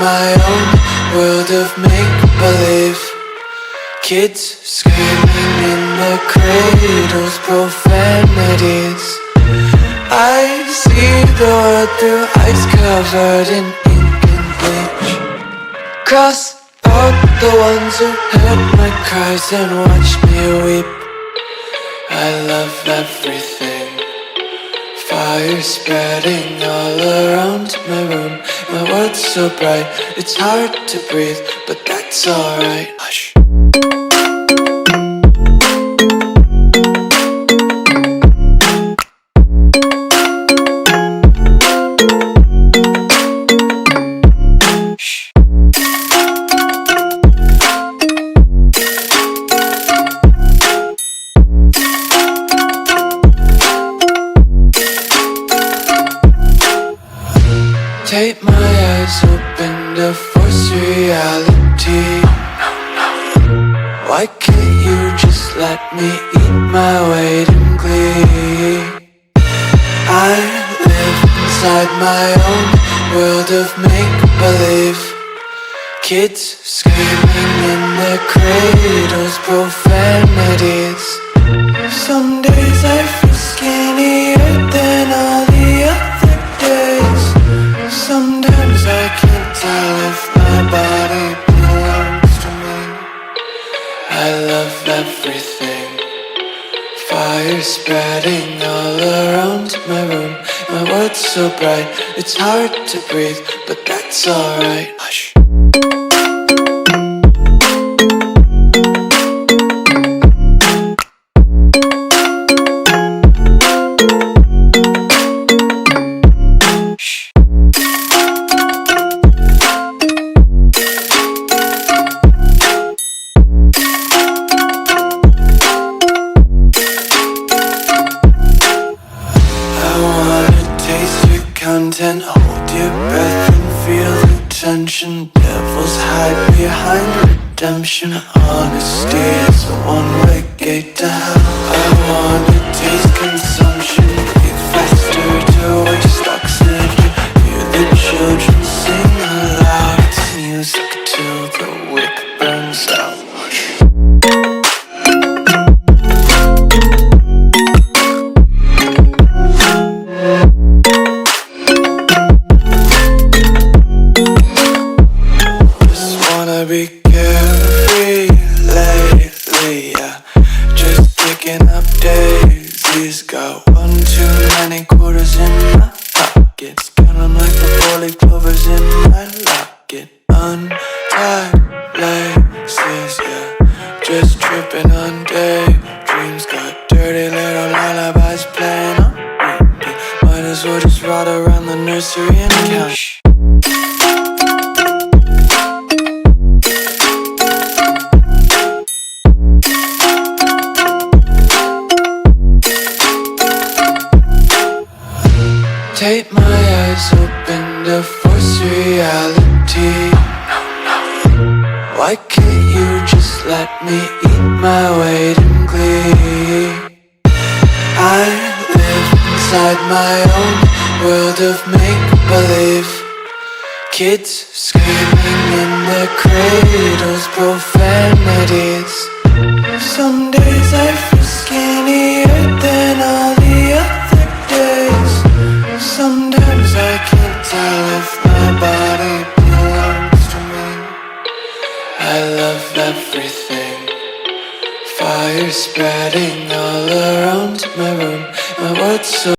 my own world of make-believe. Kids screaming in their cradles, profanities. I see the world through ice covered in ink and bleach. Cross out the ones who heard my cries and watched me weep. I love everything. Fire spreading all around my room. My world's so bright, it's hard to breathe, but that's alright. Hush. Tape my eyes open to force reality. Why can't you just let me eat my weight in glee? I live inside my own world of make-believe. Kids screaming in their cradles, profanities. Some days I feel skinnier than all the other days. Sometimes I can't tell if my body belongs to me. I love everything. Fire spreading all around my room. My world's so bright, it's hard to breathe, but that's alright. Hush. Content, hold your breath and feel the tension. Devils hide behind redemption. Honesty is a one-way gate to hell. I wanna taste consumption. Breathe faster to waste oxygen. Hear the children sing aloud. It's music till the wick burns out. Be carefree lately, yeah. Just picking up daisies. Got one too many quarters in my pockets. Count 'em like the 4-leaf clovers in my locket. Untied laces, yeah. Just tripping on daydreams. Got dirty little lullabies playing on repeat. Might as well just ride around the nursery and count. Tape my eyes open to force reality. Why can't you just let me eat my weight in glee? I live inside my own world of make-believe. Kids screaming in their cradles, profanities. Some days I feel skinnier than all the other days. Sometimes I can't tell if my body belongs to me. I love everything. Fire spreading all around my room. My world's so